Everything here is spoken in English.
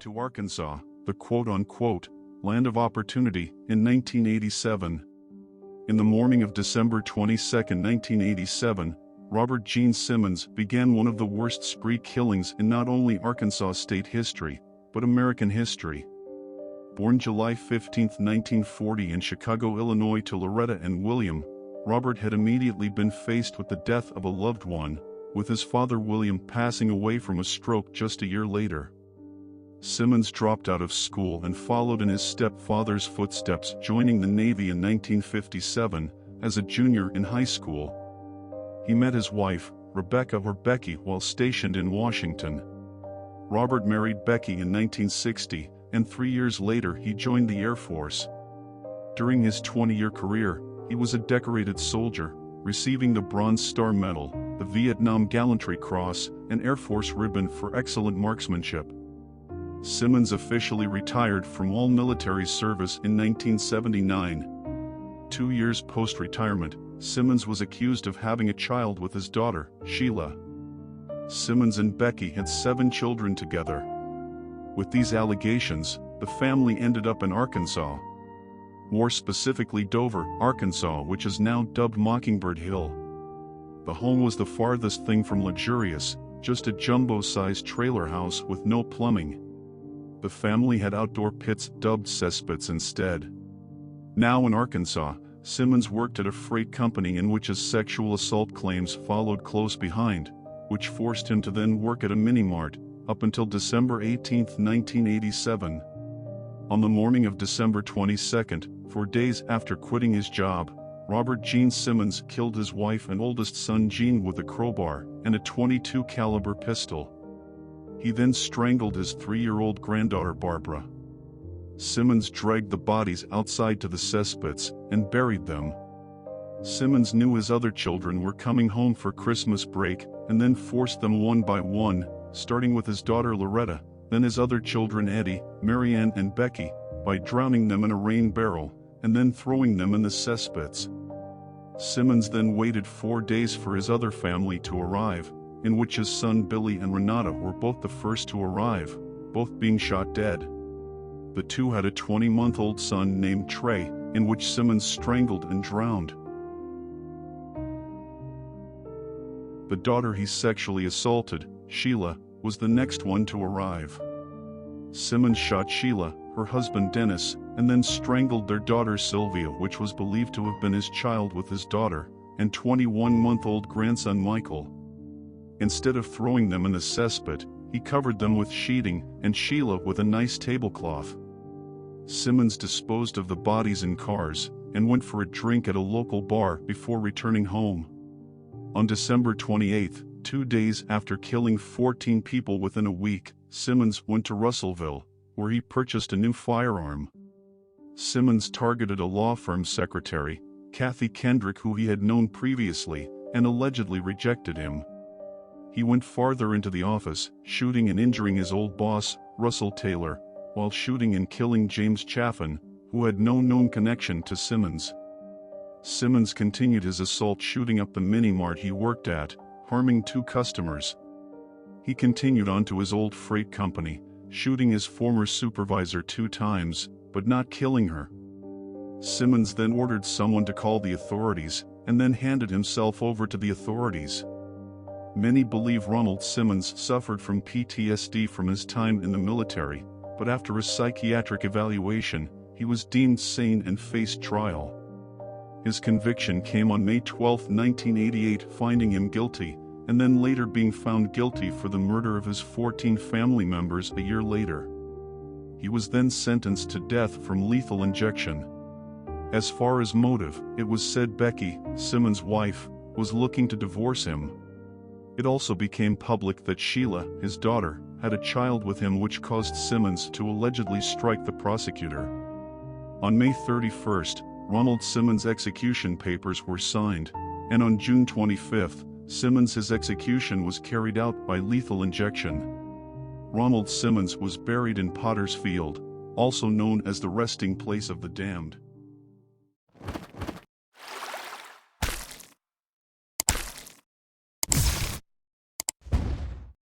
to Arkansas, the quote-unquote land of opportunity, in 1987. In the morning of December 22, 1987, Robert Gene Simmons began one of the worst spree killings in not only Arkansas state history, but American history. Born July 15, 1940 in Chicago, Illinois to Loretta and William, Robert had immediately been faced with the death of a loved one, with his father William passing away from a stroke just a year later. Simmons dropped out of school and followed in his stepfather's footsteps, joining the Navy in 1957 as a junior in high school. He met his wife, Rebecca or Becky, while stationed in Washington. Robert married Becky in 1960, and 3 years later he joined the Air Force. During his 20-year career, he was a decorated soldier, receiving the Bronze Star Medal, the Vietnam Gallantry Cross, and Air Force Ribbon for excellent marksmanship. Simmons officially retired from all military service in 1979. 2 years post-retirement, Simmons was accused of having a child with his daughter, Sheila. Simmons and Becky had 7 children together. With these allegations, the family ended up in Arkansas. More specifically Dover, Arkansas, which is now dubbed Mockingbird Hill. The home was the farthest thing from luxurious, just a jumbo-sized trailer house with no plumbing. The family had outdoor pits dubbed cesspits instead. Now in Arkansas, Simmons worked at a freight company in which his sexual assault claims followed close behind, which forced him to then work at a mini-mart, up until December 18, 1987. On the morning of December 22, 4 days after quitting his job, Robert Gene Simmons killed his wife and oldest son Gene with a crowbar and a .22 caliber pistol. He then strangled his 3-year-old granddaughter Barbara. Simmons dragged the bodies outside to the cesspits and buried them. Simmons knew his other children were coming home for Christmas break and then forced them one by one, starting with his daughter Loretta, then his other children Eddie, Marianne and Becky, by drowning them in a rain barrel and then throwing them in the cesspits. Simmons then waited 4 days for his other family to arrive, in which his son Billy and Renata were both the first to arrive, both being shot dead. The two had a 20-month-old son named Trey, in which Simmons strangled and drowned. The daughter he sexually assaulted, Sheila, was the next one to arrive. Simmons shot Sheila, her husband Dennis, and then strangled their daughter Sylvia, which was believed to have been his child with his daughter, and 21-month-old grandson Michael. Instead of throwing them in the cesspit, he covered them with sheeting and Sheila with a nice tablecloth. Simmons disposed of the bodies in cars and went for a drink at a local bar before returning home. On December 28, 2 days after killing 14 people within a week, Simmons went to Russellville, where he purchased a new firearm. Simmons targeted a law firm secretary, Kathy Kendrick, who he had known previously, and allegedly rejected him. He went farther into the office, shooting and injuring his old boss, Russell Taylor, while shooting and killing James Chaffin, who had no known connection to Simmons. Simmons continued his assault, shooting up the mini-mart he worked at, harming 2 customers. He continued on to his old freight company, shooting his former supervisor 2 times, but not killing her. Simmons then ordered someone to call the authorities, and then handed himself over to the authorities. Many believe Ronald Simmons suffered from PTSD from his time in the military, but after a psychiatric evaluation, he was deemed sane and faced trial. His conviction came on May 12, 1988, finding him guilty, and then later being found guilty for the murder of his 14 family members a year later. He was then sentenced to death from lethal injection. As far as motive, it was said Becky, Simmons' wife, was looking to divorce him. It also became public that Sheila, his daughter, had a child with him, which caused Simmons to allegedly strike the prosecutor. On May 31, Ronald Simmons' execution papers were signed, and on June 25, Simmons' execution was carried out by lethal injection. Ronald Simmons was buried in Potter's Field, also known as the resting place of the damned.